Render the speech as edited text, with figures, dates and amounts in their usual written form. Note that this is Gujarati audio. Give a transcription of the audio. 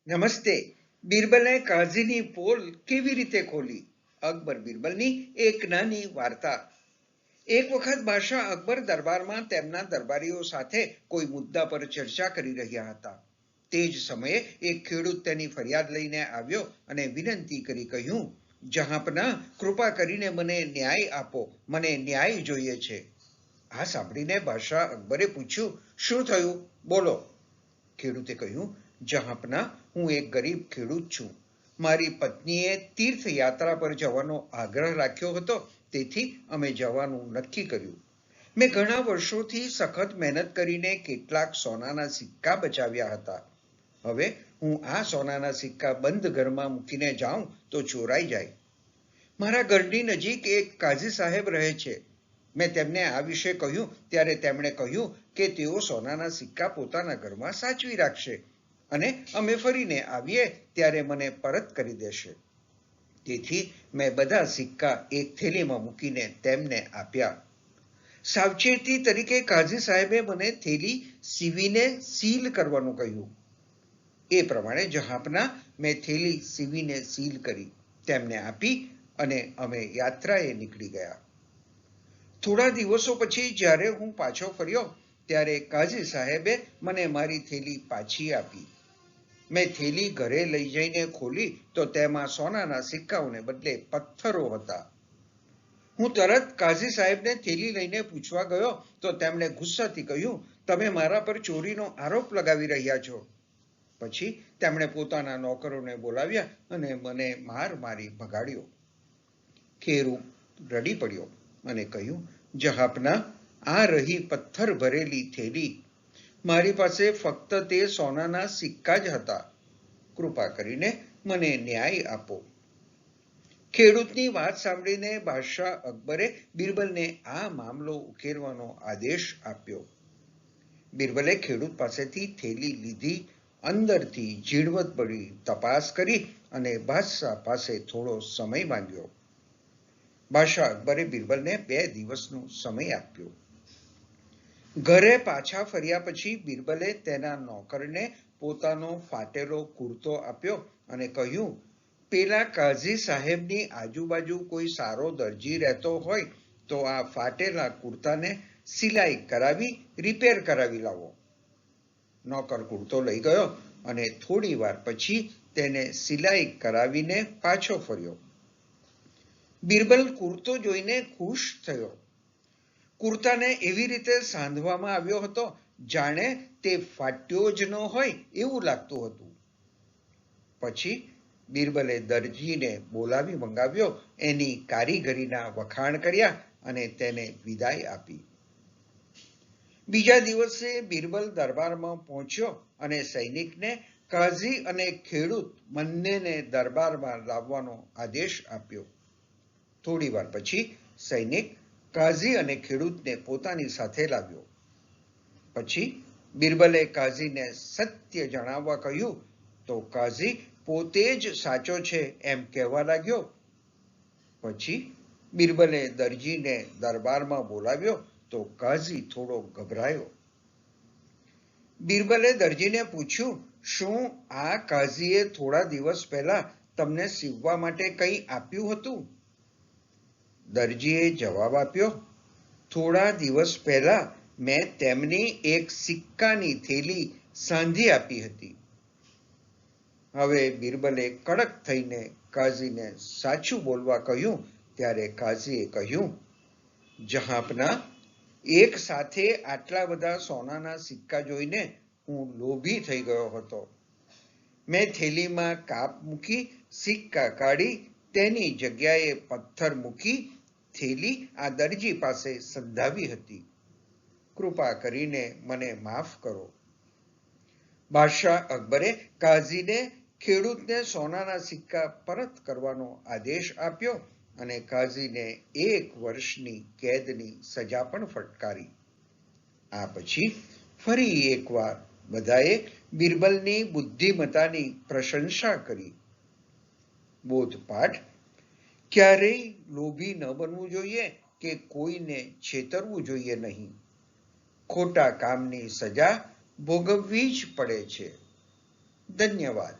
નમસ્તે. બિરબલે કાઝીની પોલ કેવી રીતે ખોલી? અકબર બિરબલની એક નાની વાર્તા. એક વખત બાદશાહ અકબર દરબારમાં તેમના દરબારીઓ સાથે કોઈ મુદ્દા પર ચર્ચા કરી રહ્યા હતા. તે જ સમયે એક ખેડૂત તેની ફરિયાદ લઈને આવ્યો અને વિનંતી કરી કહ્યું, જહાંપનાહ, કૃપા કરીને મને ન્યાય આપો, મને ન્યાય જોઈએ છે. આ સાંભળીને બાદશાહ અકબરે પૂછ્યું, શું થયું? બોલો. ખેડૂતે કહ્યું, જહાંપનાહ, હું એક ગરીબ ખેડૂત છું. મારી પત્નીએ તીર્થયાત્રા પર જવાનો આગ્રહ રાખ્યો હતો, તેથી અમે જવાનું નક્કી કર્યું. મેં ઘણા વર્ષોથી સખત મહેનત કરીને કેટલાક સોનાના સિક્કા બચાવ્યા હતા. હવે હું આ સોનાના સિક્કા બંધ ઘરમાં મૂકીને જાઉં તો ચોરાઈ જાય. મારા ઘરની નજીક એક કાઝી સાહેબ રહે છે. મેં તેમને આ વિશે કહ્યું ત્યારે તેમણે કહ્યું કે તેઓ સોનાના સિક્કા પોતાના ઘરમાં સાચવી રાખશે અને અમે ફરીને આવીએ ત્યારે મને પરત કરી દેશે. તેથી મેં બધા સિક્કા એક થેલીમાં મૂકીને તેમને આપ્યા. સાવચેતી તરીકે કાઝી સાહેબે મને થેલી સીવીને સીલ કરવાનું કહ્યું. એ પ્રમાણે જહાંપનાહ, મેં થેલી સીવીને સીલ કરી, તેમને આપી અને અમે યાત્રાએ નીકળી ગયા. થોડા દિવસો પછી જ્યારે હું પાછો ફર્યો ત્યારે કાઝી સાહેબે મને મારી થેલી પાછી આપી. મેં થેલી ઘરે લઈ જઈને ખોલી તો તેમાં સોનાના સિક્કાઓને બદલે પથ્થરો હતા. હું તરત કાઝી સાહેબને થેલી લઈને પૂછવા ગયો તો તેમણે ગુસ્સાથી કહ્યું, તમે મારા પર ચોરીનો આરોપ લગાવી રહ્યા છો. પછી તેમણે પોતાના નોકરોને બોલાવ્યા અને મને માર મારી ભગાડ્યો. ખેડૂત રડી પડ્યો અને કહ્યું, જહાંપનાહ, આ રહી પથ્થર ભરેલી થેલી. મારી પાસે ફક્ત તે સોનાના સિક્કા જ હતા. કૃપા કરીને મને ન્યાય આપો. ખેડૂતની વાત સાંભળીને બાદશાહ અકબરે બિરબલને આ મામલો ઉકેલવાનો આદેશ આપ્યો. બિરબલે ખેડૂત પાસેથી થેલી લીધી, અંદરથી ઝીણવટભરી તપાસ કરી અને બાદશાહ પાસે થોડો સમય માંગ્યો. બાદશાહ અકબરે બિરબલને 2 દિવસનો સમય આપ્યો. ઘરે પાછા ફર્યા પછી બિરબલે તેના નોકરને પોતાનો ફાટેલો કુર્તો આપ્યો અને કહ્યું, પેલા કાઝી સાહેબની આજુબાજુ કોઈ સારો દરજી રહેતો હોય તો આ ફાટેલા કુર્તાને સિલાઈ કરાવી રિપેર કરાવી લાવો. નોકર કુર્તો લઈ ગયો અને થોડી વાર પછી તેને સિલાઈ કરાવીને પાછો ફર્યો. બિરબલ કુર્તો જોઈને ખુશ થયો. કુર્તાને એવી રીતે સાંધવામાં આવ્યો હતો જાણે તે ફાટ્યો જ ન હોય એવું લાગતું હતું. પછી બિરબલે દરજીને બોલાવી મંગાવ્યો, એની કારીગરીના વખાણ કર્યા અને તેને વિદાય આપી. બીજા દિવસે બિરબલ દરબારમાં પહોંચ્યો અને સૈનિકને કાઝી અને ખેડૂત બંનેને દરબારમાં લાવવાનો આદેશ આપ્યો. થોડી વાર પછી સૈનિક કાઝી અને ખેડૂતને પોતાની સાથે લાવ્યો. પછી બિરબલે કાઝીને સત્ય જણાવવા કહ્યું તો કાઝી પોતે જ સાચો છે એમ કહેવા લાગ્યો. પછી બિરબલે દરજીને દરબારમાં બોલાવ્યો તો કાઝી થોડો ગભરાયો. બિરબલે દરજીને પૂછ્યું, શું આ કાઝીએ થોડા દિવસ પહેલા તમને સીવવા માટે કંઈ આપ્યું હતું? દરજીએ જવાબ આપ્યો, થોડા દિવસ પહેલા મેં તેમની એક સિક્કાની થેલી સાંધી આપી હતી. હવે બિરબલે કડક થઈને કાઝીને સાચું બોલવા કહ્યું ત્યારે કાઝીએ કહ્યું, જહાંપનાહ, એક સાથે આટલા બધા સોનાના સિક્કા જોઈને હું લોભી થઈ ગયો હતો. મેં થેલીમાં કાપ મૂકી સિક્કા કાઢી તેની જગ્યાએ પથ્થર મૂકી થેલી આ દરજી પાસે સંધાવી હતી. કૃપા કરીને મને માફ કરો. બાદશાહ અકબરે કાઝીને ખેડૂતને સોનાના સિક્કા પરત કરવાનો આદેશ આપ્યો અને કાઝીને 1 વર્ષની કેદની સજા પણ ફટકારી. આ પછી ફરી એકવાર બધાએ બિરબલની બુદ્ધિમત્તાની પ્રશંસા કરી. બોધપાઠ: ક્યારેય લોભી ન બનવું જોઈએ કે કોઈને છેતરવું જોઈએ નહીં. ખોટા કામની સજા ભોગવવી જ પડે છે. ધન્યવાદ.